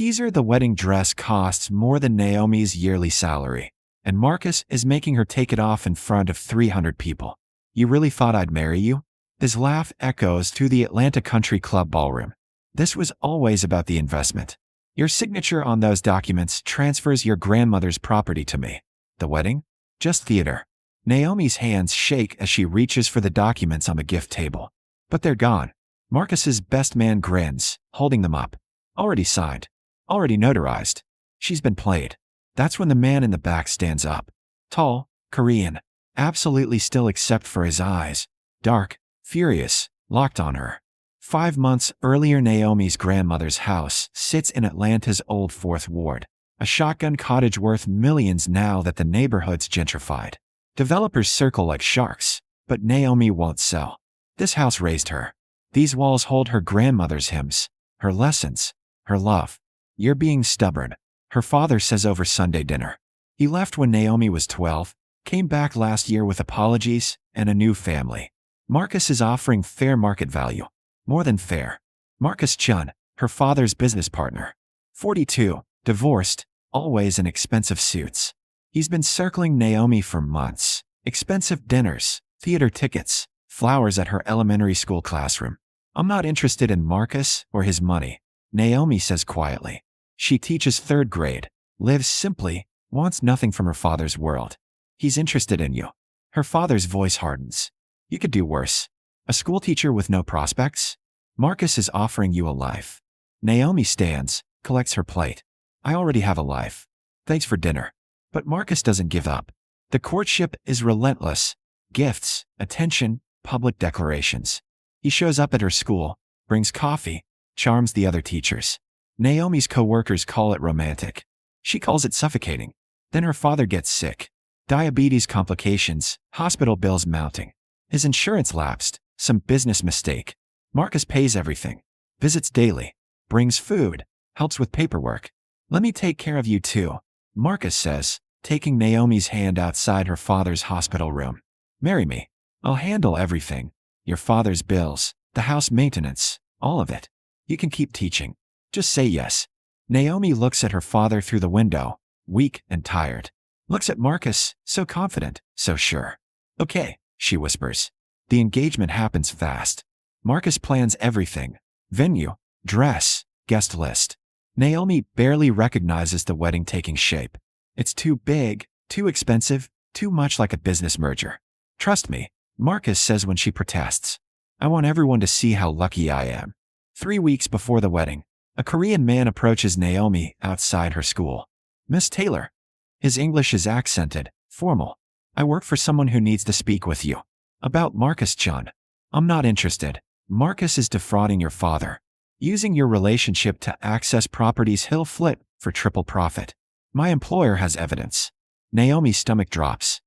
Teaser: the wedding dress costs more than Naomi's yearly salary, and Marcus is making her take it off in front of 300 people. You really thought I'd marry you? His laugh echoes through the Atlanta Country Club ballroom. This was always about the investment. Your signature on those documents transfers your grandmother's property to me. The wedding? Just theater. Naomi's hands shake as she reaches for the documents on the gift table. But they're gone. Marcus's best man grins, holding them up. Already signed. Already notarized. She's been played. That's when the man in the back stands up. Tall, Korean, absolutely still except for his eyes. Dark, furious, locked on her. 5 months earlier, Naomi's grandmother's house sits in Atlanta's Old Fourth Ward, a shotgun cottage worth millions now that the neighborhood's gentrified. Developers circle like sharks, but Naomi won't sell. This house raised her. These walls hold her grandmother's hymns, her lessons, her love. You're being stubborn, her father says over Sunday dinner. He left when Naomi was 12, came back last year with apologies and a new family. Marcus is offering fair market value. More than fair. Marcus Chun, her father's business partner. 42, divorced, always in expensive suits. He's been circling Naomi for months. Expensive dinners, theater tickets, flowers at her elementary school classroom. I'm not interested in Marcus or his money, Naomi says quietly. She teaches 3rd grade, lives simply, wants nothing from her father's world. He's interested in you. Her father's voice hardens. You could do worse. A schoolteacher with no prospects? Marcus is offering you a life. Naomi stands, collects her plate. I already have a life. Thanks for dinner. But Marcus doesn't give up. The courtship is relentless. Gifts, attention, public declarations. He shows up at her school, brings coffee, charms the other teachers. Naomi's co-workers call it romantic. She calls it suffocating. Then her father gets sick. Diabetes complications, hospital bills mounting. His insurance lapsed, some business mistake. Marcus pays everything. Visits daily. Brings food. Helps with paperwork. Let me take care of you too, Marcus says, taking Naomi's hand outside her father's hospital room. Marry me. I'll handle everything. Your father's bills, the house maintenance, all of it. You can keep teaching. Just say yes. Naomi looks at her father through the window, weak and tired. Looks at Marcus, so confident, so sure. Okay, she whispers. The engagement happens fast. Marcus plans everything. Venue, dress, guest list. Naomi barely recognizes the wedding taking shape. It's too big, too expensive, too much like a business merger. Trust me, Marcus says when she protests. I want everyone to see how lucky I am. 3 weeks before the wedding, a Korean man approaches Naomi outside her school. Miss Taylor. His English is accented, formal. I work for someone who needs to speak with you. About Marcus Chun. I'm not interested. Marcus is defrauding your father. Using your relationship to access properties he'll flip for triple profit. My employer has evidence. Naomi's stomach drops.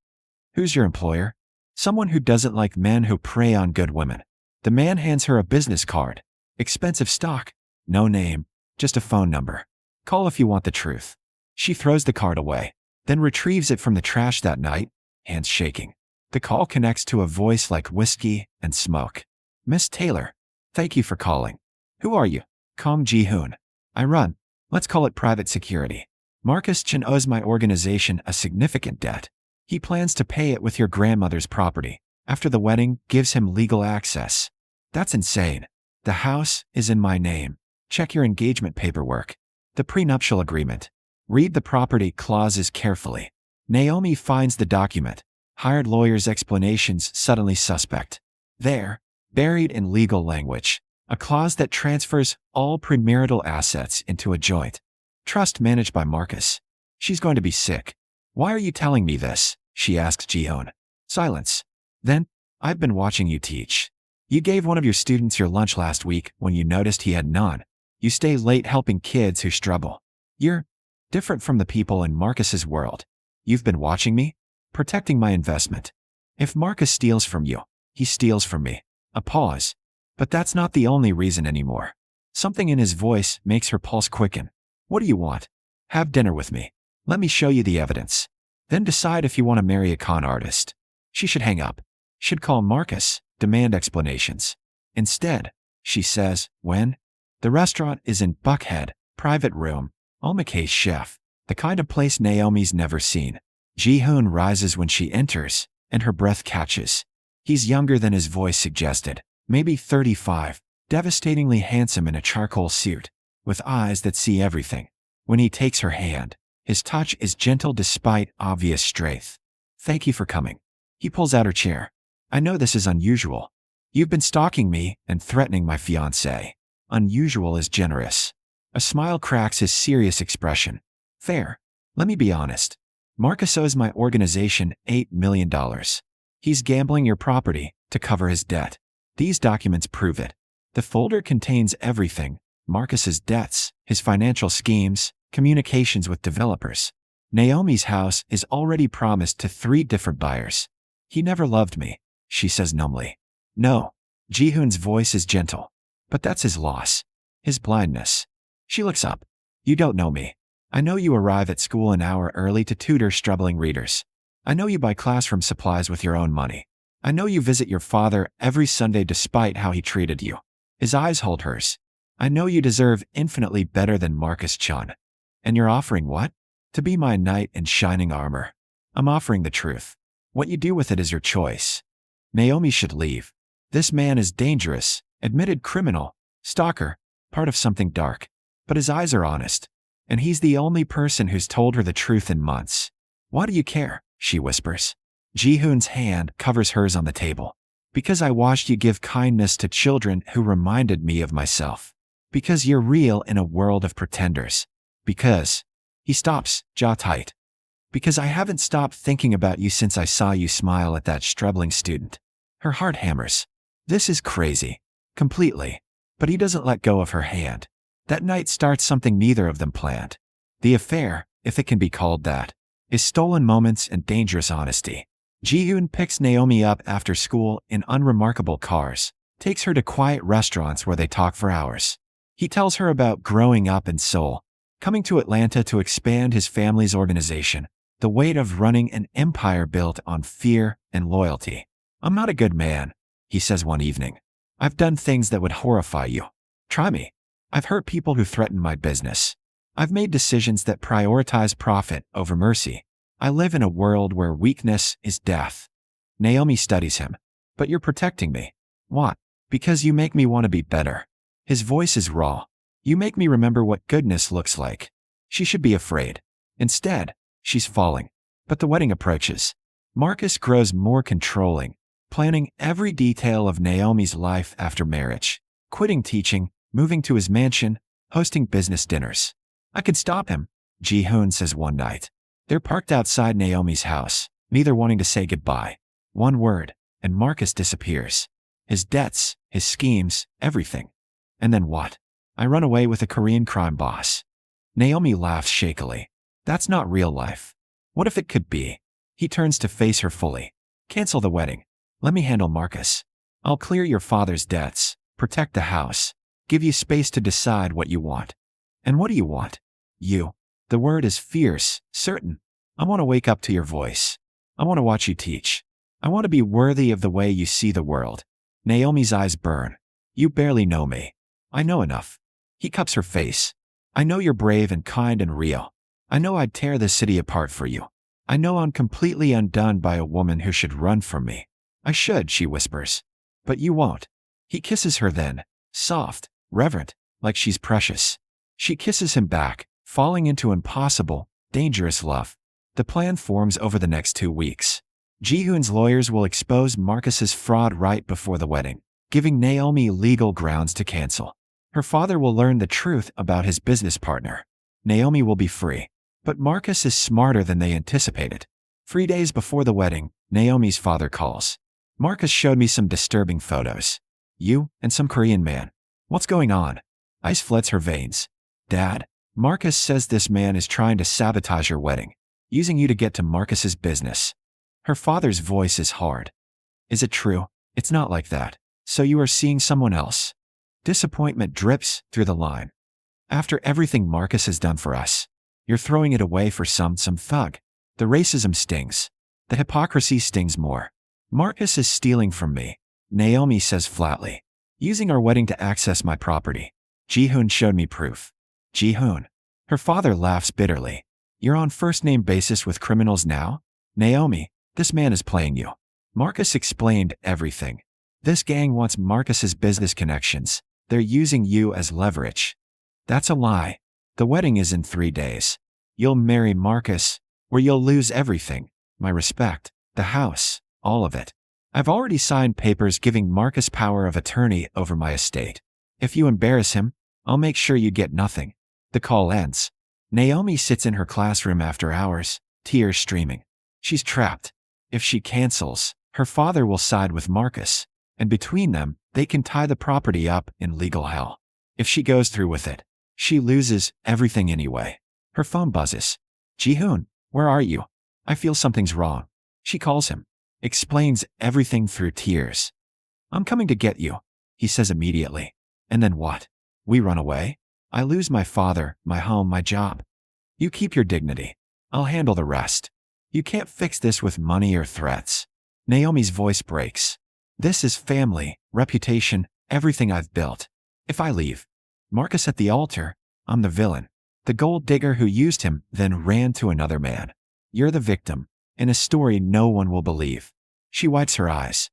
Who's your employer? Someone who doesn't like men who prey on good women. The man hands her a business card. Expensive stock. No name. Just a phone number. Call if you want the truth. She throws the card away, then retrieves it from the trash that night, hands shaking. The call connects to a voice like whiskey and smoke. Miss Taylor. Thank you for calling. Who are you? Kong Ji-hoon. I run. Let's call it private security. Marcus Chun owes my organization a significant debt. He plans to pay it with your grandmother's property. After the wedding, gives him legal access. That's insane. The house is in my name. Check your engagement paperwork. The prenuptial agreement. Read the property clauses carefully. Naomi finds the document. Hired lawyer's explanations suddenly suspect. There, buried in legal language, a clause that transfers all premarital assets into a joint trust managed by Marcus. She's going to be sick. Why are you telling me this? She asked Ji-hoon. Silence. Then, I've been watching you teach. You gave one of your students your lunch last week when you noticed he had none. You stay late helping kids who struggle. You're different from the people in Marcus's world. You've been watching me? Protecting my investment. If Marcus steals from you, he steals from me. A pause. But that's not the only reason anymore. Something in his voice makes her pulse quicken. What do you want? Have dinner with me. Let me show you the evidence. Then decide if you want to marry a con artist. She should hang up. Should call Marcus, demand explanations. Instead, she says, when? The restaurant is in Buckhead, Private room, omakase chef, the kind of place Naomi's never seen. Ji-hoon rises when she enters, and her breath catches. He's younger than his voice suggested, maybe 35, devastatingly handsome in a charcoal suit, with eyes that see everything. When he takes her hand, his touch is gentle despite obvious strength. Thank you for coming. He pulls out her chair. I know this is unusual. You've been stalking me and threatening my fiancé. Unusual is generous. A smile cracks his serious expression. Fair. Let me be honest. Marcus owes my organization $8 million. He's gambling your property to cover his debt. These documents prove it. The folder contains everything: Marcus's debts, his financial schemes, communications with developers. Naomi's house is already promised to 3 different buyers. He never loved me, she says numbly. No. Ji-hoon's voice is gentle. But that's his loss. His blindness. She looks up. You don't know me. I know you arrive at school an hour early to tutor struggling readers. I know you buy classroom supplies with your own money. I know you visit your father every Sunday despite how he treated you. His eyes hold hers. I know you deserve infinitely better than Marcus Chun. And you're offering what? To be my knight in shining armor. I'm offering the truth. What you do with it is your choice. Naomi should leave. This man is dangerous, admitted criminal, stalker, part of something dark. But his eyes are honest. And he's the only person who's told her the truth in months. Why do you care? She whispers. Ji-hoon's hand covers hers on the table. Because I watched you give kindness to children who reminded me of myself. Because you're real in a world of pretenders. Because... He stops, jaw tight. Because I haven't stopped thinking about you since I saw you smile at that struggling student. Her heart hammers. This is crazy. Completely. But he doesn't let go of her hand. That night starts something neither of them planned. The affair, if it can be called that, is stolen moments and dangerous honesty. Ji-hoon picks Naomi up after school in unremarkable cars, takes her to quiet restaurants where they talk for hours. He tells her about growing up in Seoul, coming to Atlanta to expand his family's organization, the weight of running an empire built on fear and loyalty. I'm not a good man, he says one evening. I've done things that would horrify you. Try me. I've hurt people who threaten my business. I've made decisions that prioritize profit over mercy. I live in a world where weakness is death. Naomi studies him. But you're protecting me. What? Because you make me want to be better. His voice is raw. You make me remember what goodness looks like. She should be afraid. Instead, she's falling. But the wedding approaches. Marcus grows more controlling, planning every detail of Naomi's life after marriage, quitting teaching, moving to his mansion, hosting business dinners. I could stop him, Ji-hoon says one night. They're parked outside Naomi's house, neither wanting to say goodbye. One word, and Marcus disappears. His debts, his schemes, everything. And then what? I run away with a Korean crime boss. Naomi laughs shakily. That's not real life. What if it could be? He turns to face her fully. Cancel the wedding. Let me handle Marcus. I'll clear your father's debts, protect the house, give you space to decide what you want. And what do you want? You. The word is fierce, certain. I want to wake up to your voice. I want to watch you teach. I want to be worthy of the way you see the world. Naomi's eyes burn. You barely know me. I know enough. He cups her face. I know you're brave and kind and real. I know I'd tear this city apart for you. I know I'm completely undone by a woman who should run from me. I should, she whispers. But you won't. He kisses her then, soft, reverent, like she's precious. She kisses him back, falling into impossible, dangerous love. The plan forms over the next 2 weeks. Ji-hoon's lawyers will expose Marcus's fraud right before the wedding, giving Naomi legal grounds to cancel. Her father will learn the truth about his business partner. Naomi will be free. But Marcus is smarter than they anticipated. 3 days before the wedding, Naomi's father calls. Marcus showed me some disturbing photos. You and some Korean man. What's going on? Ice floods her veins. Dad, Marcus says this man is trying to sabotage your wedding, using you to get to Marcus's business. Her father's voice is hard. Is it true? It's not like that. So you are seeing someone else. Disappointment drips through the line. After everything Marcus has done for us, you're throwing it away for some thug. The racism stings. The hypocrisy stings more. Marcus is stealing from me, Naomi says flatly. Using our wedding to access my property. Ji-hoon showed me proof. Ji-hoon. Her father laughs bitterly. You're on first-name basis with criminals now? Naomi, this man is playing you. Marcus explained everything. This gang wants Marcus's business connections. They're using you as leverage. That's a lie. The wedding is in 3 days. You'll marry Marcus, or you'll lose everything. My respect, the house, all of it. I've already signed papers giving Marcus power of attorney over my estate. If you embarrass him, I'll make sure you get nothing. The call ends. Naomi sits in her classroom after hours, tears streaming. She's trapped. If she cancels, her father will side with Marcus, and between them, they can tie the property up in legal hell. If she goes through with it, she loses everything anyway. Her phone buzzes. Ji-hoon, where are you? I feel something's wrong. She calls him, explains everything through tears. I'm coming to get you, he says immediately. And then what? We run away? I lose my father, my home, my job. You keep your dignity. I'll handle the rest. You can't fix this with money or threats. Naomi's voice breaks. This is family, reputation, everything I've built. If I leave, Marcus at the altar, I'm the villain. The gold digger who used him, then ran to another man. You're the victim, in a story no one will believe. She wipes her eyes.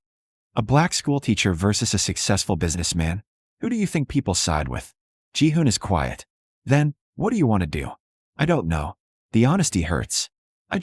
A black schoolteacher versus a successful businessman? Who do you think people side with? Ji-hoon is quiet. Then, what do you want to do? I don't know. The honesty hurts. I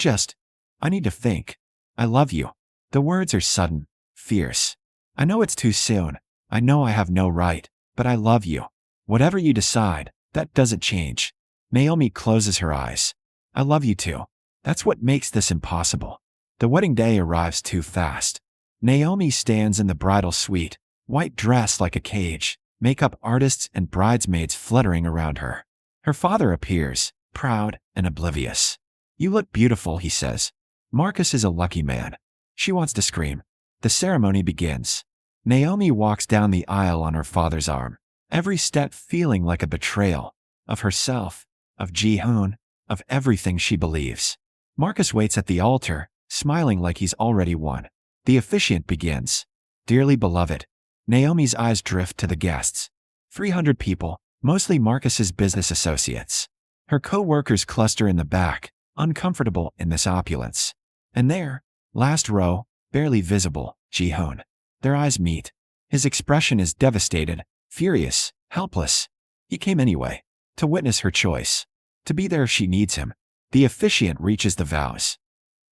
need to think. I love you. The words are sudden, fierce. I know it's too soon. I know I have no right, but I love you. Whatever you decide, that doesn't change. Naomi closes her eyes. I love you too. That's what makes this impossible. The wedding day arrives too fast. Naomi stands in the bridal suite, white dress like a cage, makeup artists and bridesmaids fluttering around her. Her father appears, proud and oblivious. You look beautiful, he says. Marcus is a lucky man. She wants to scream. The ceremony begins. Naomi walks down the aisle on her father's arm, every step feeling like a betrayal of herself, of Ji-hoon, of everything she believes. Marcus waits at the altar, smiling like he's already won. The officiant begins. Dearly beloved. Naomi's eyes drift to the guests. 300 people, mostly Marcus's business associates. Her co-workers cluster in the back, uncomfortable in this opulence. And there, last row, barely visible, Ji-hoon. Their eyes meet. His expression is devastated, furious, helpless. He came anyway, to witness her choice, to be there if she needs him. The officiant reaches the vows.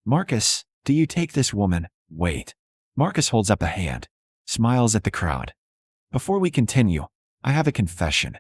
Marcus, do you take this woman? Wait. Marcus holds up a hand, smiles at the crowd. Before we continue, I have a confession.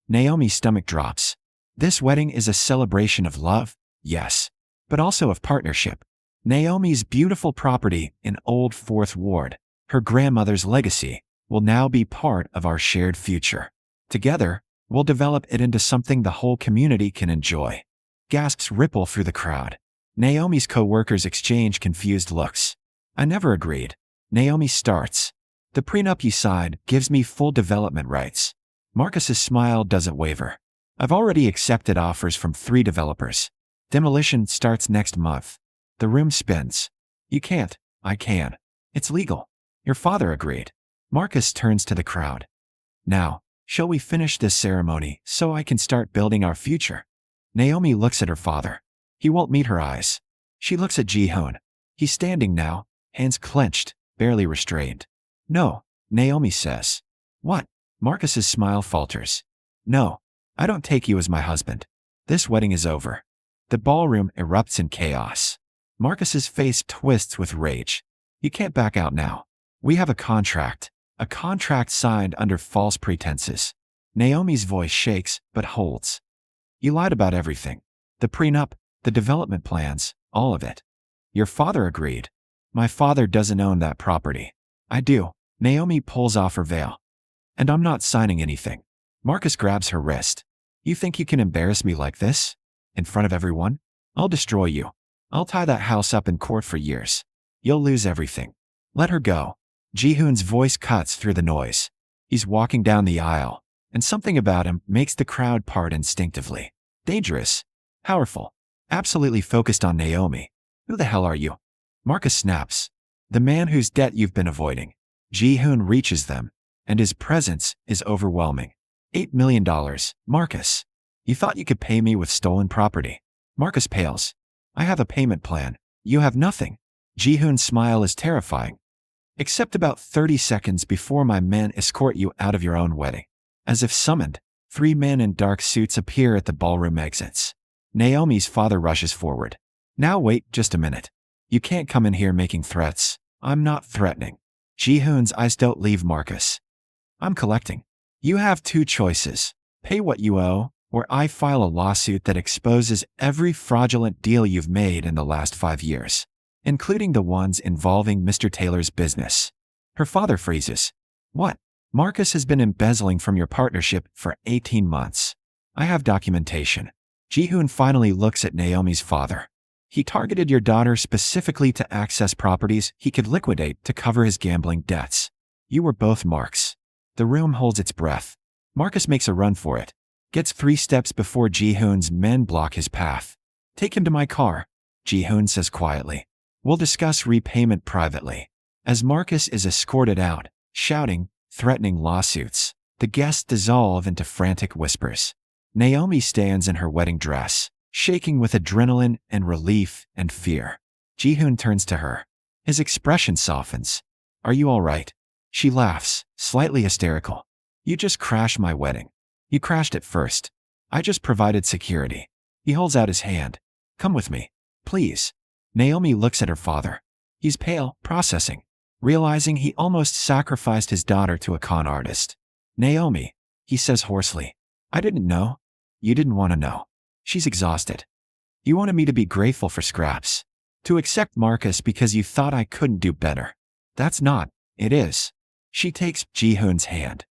Naomi's stomach drops. This wedding is a celebration of love, yes, but also of partnership. Naomi's beautiful property in Old Fourth Ward, her grandmother's legacy, will now be part of our shared future. Together, we'll develop it into something the whole community can enjoy. Gasps ripple through the crowd. Naomi's co-workers exchange confused looks. I never agreed. Naomi starts. The prenup you signed gives me full development rights. Marcus's smile doesn't waver. I've already accepted offers from 3 developers. Demolition starts next month. The room spins. You can't. I can. It's legal. Your father agreed. Marcus turns to the crowd. Now, shall we finish this ceremony so I can start building our future? Naomi looks at her father. He won't meet her eyes. She looks at Ji-hoon. He's standing now, hands clenched, barely restrained. No, Naomi says. What? Marcus's smile falters. No, I don't take you as my husband. This wedding is over. The ballroom erupts in chaos. Marcus's face twists with rage. You can't back out now. We have a contract signed under false pretenses. Naomi's voice shakes but holds. You lied about everything. The prenup, the development plans, all of it. Your father agreed. My father doesn't own that property. I do. Naomi pulls off her veil. And I'm not signing anything. Marcus grabs her wrist. You think you can embarrass me like this? In front of everyone? I'll destroy you. I'll tie that house up in court for years. You'll lose everything. Let her go. Ji-hoon's voice cuts through the noise. He's walking down the aisle, and something about him makes the crowd part instinctively. Dangerous. Powerful. Absolutely focused on Naomi. Who the hell are you? Marcus snaps. The man whose debt you've been avoiding. Ji-hoon reaches them, and his presence is overwhelming. $8 million, Marcus. You thought you could pay me with stolen property. Marcus pales. I have a payment plan. You have nothing. Ji-hoon's smile is terrifying. Except about 30 seconds before my men escort you out of your own wedding. As if summoned, 3 men in dark suits appear at the ballroom exits. Naomi's father rushes forward. Now wait just a minute. You can't come in here making threats. I'm not threatening. Ji-hoon's eyes don't leave Marcus. I'm collecting. You have 2 choices. Pay what you owe, or I file a lawsuit that exposes every fraudulent deal you've made in the last 5 years, including the ones involving Mr. Taylor's business. Her father freezes. What? Marcus has been embezzling from your partnership for 18 months. I have documentation. Ji-hoon finally looks at Naomi's father. He targeted your daughter specifically to access properties he could liquidate to cover his gambling debts. You were both marks. The room holds its breath. Marcus makes a run for it. Gets 3 steps before Ji-hoon's men block his path. Take him to my car, Ji-hoon says quietly. We'll discuss repayment privately. As Marcus is escorted out, shouting, threatening lawsuits, the guests dissolve into frantic whispers. Naomi stands in her wedding dress, shaking with adrenaline and relief and fear. Ji-hoon turns to her. His expression softens. Are you all right? She laughs, slightly hysterical. You just crashed my wedding. You crashed it first. I just provided security. He holds out his hand. Come with me, please. Naomi looks at her father. He's pale, processing, realizing he almost sacrificed his daughter to a con artist. Naomi, he says hoarsely. I didn't know. You didn't want to know. She's exhausted. You wanted me to be grateful for scraps. To accept Marcus because you thought I couldn't do better. That's not. It is. She takes Ji-hoon's hand.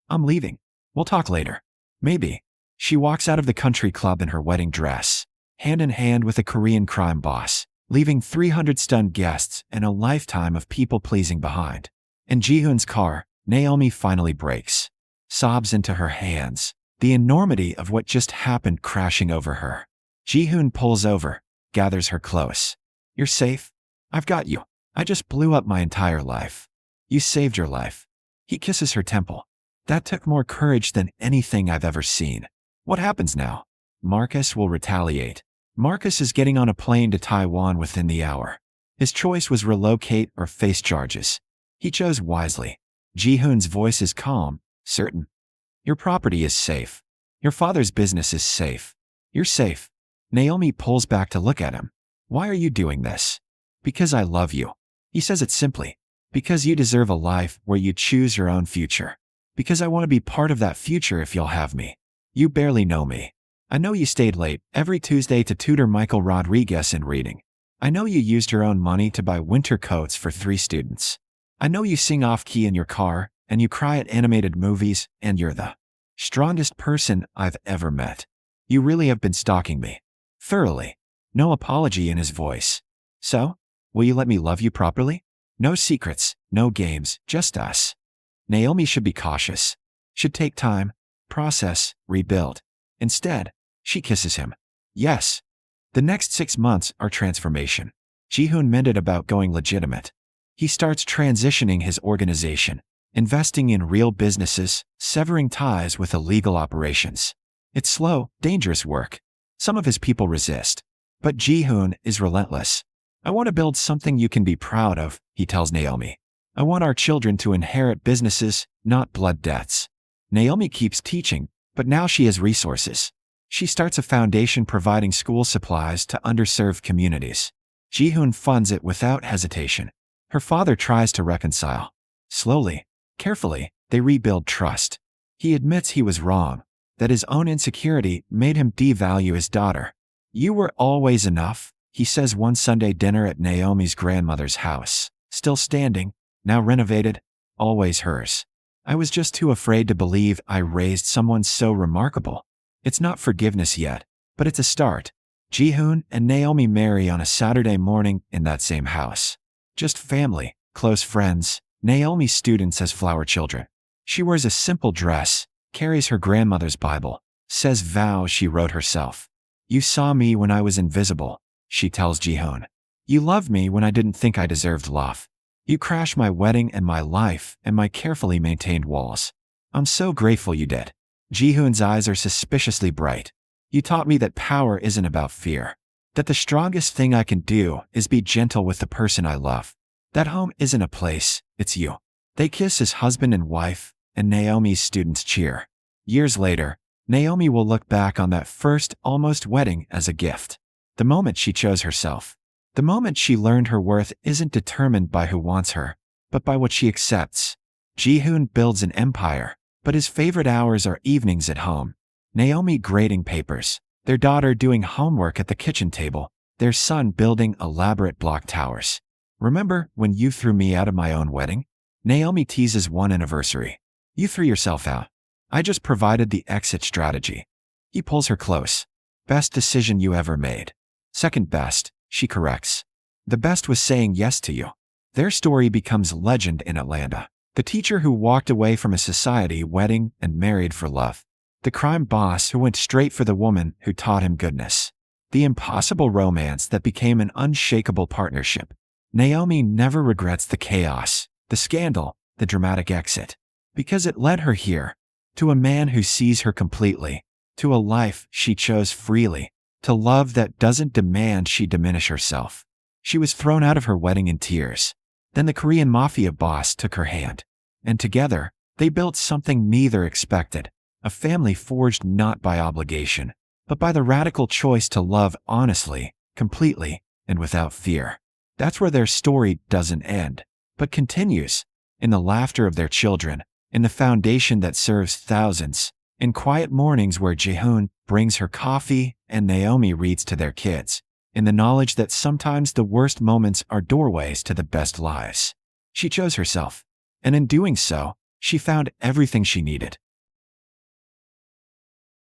I'm leaving. We'll talk later. Maybe. She walks out of the country club in her wedding dress, hand in hand with a Korean crime boss, leaving 300 stunned guests and a lifetime of people-pleasing behind. In Ji-hoon's car, Naomi finally breaks. Sobs into her hands, the enormity of what just happened crashing over her. Ji-hoon pulls over, gathers her close. You're safe? I've got you. I just blew up my entire life. You saved your life. He kisses her temple. That took more courage than anything I've ever seen. What happens now? Marcus will retaliate. Marcus is getting on a plane to Taiwan within the hour. His choice was relocate or face charges. He chose wisely. Ji-hoon's voice is calm, certain. Your property is safe. Your father's business is safe. You're safe. Naomi pulls back to look at him. Why are you doing this? Because I love you. He says it simply. Because you deserve a life where you choose your own future. Because I want to be part of that future if you'll have me. You barely know me. I know you stayed late every Tuesday to tutor Michael Rodriguez in reading. I know you used your own money to buy winter coats for 3 students. I know you sing off-key in your car, and you cry at animated movies, and you're the strongest person I've ever met. You really have been stalking me. Thoroughly. No apology in his voice. So, will you let me love you properly? No secrets, no games, just us. Naomi should be cautious. Should take time, process, rebuild. Instead, she kisses him. Yes. The next 6 months are transformation. Ji-hoon mended about going legitimate. He starts transitioning his organization, investing in real businesses, severing ties with illegal operations. It's slow, dangerous work. Some of his people resist. But Ji-hoon is relentless. I want to build something you can be proud of, he tells Naomi. I want our children to inherit businesses, not blood debts. Naomi keeps teaching, but now she has resources. She starts a foundation providing school supplies to underserved communities. Ji-hoon funds it without hesitation. Her father tries to reconcile. Slowly, carefully, they rebuild trust. He admits he was wrong, that his own insecurity made him devalue his daughter. You were always enough, he says one Sunday dinner at Naomi's grandmother's house. Still standing, now renovated, always hers. I was just too afraid to believe I raised someone so remarkable. It's not forgiveness yet, but it's a start. Ji-hoon and Naomi marry on a Saturday morning in that same house. Just family, close friends, Naomi's students as flower children. She wears a simple dress, carries her grandmother's Bible, says vows she wrote herself. You saw me when I was invisible, she tells Ji-hoon. You loved me when I didn't think I deserved love. You crashed my wedding and my life and my carefully maintained walls. I'm so grateful you did. Ji-hoon's eyes are suspiciously bright. You taught me that power isn't about fear. That the strongest thing I can do is be gentle with the person I love. That home isn't a place, it's you. They kiss as husband and wife, and Naomi's students cheer. Years later, Naomi will look back on that first, almost wedding as a gift. The moment she chose herself. The moment she learned her worth isn't determined by who wants her, but by what she accepts. Jihoon builds an empire, but his favorite hours are evenings at home. Naomi grading papers, their daughter doing homework at the kitchen table, their son building elaborate block towers. Remember when you threw me out of my own wedding? Naomi teases one anniversary. You threw yourself out. I just provided the exit strategy. He pulls her close. Best decision you ever made. Second best, she corrects. The best was saying yes to you. Their story becomes legend in Atlanta. The teacher who walked away from a society wedding and married for love. The crime boss who went straight for the woman who taught him goodness. The impossible romance that became an unshakable partnership. Naomi never regrets the chaos, the scandal, the dramatic exit. Because it led her here. To a man who sees her completely. To a life she chose freely. To love that doesn't demand she diminish herself. She was thrown out of her wedding in tears. Then the Korean Mafia boss took her hand. And together, they built something neither expected. A family forged not by obligation, but by the radical choice to love honestly, completely, and without fear. That's where their story doesn't end, but continues. In the laughter of their children, in the foundation that serves thousands, in quiet mornings where Jihoon brings her coffee and Naomi reads to their kids, in the knowledge that sometimes the worst moments are doorways to the best lives. She chose herself, and in doing so, she found everything she needed.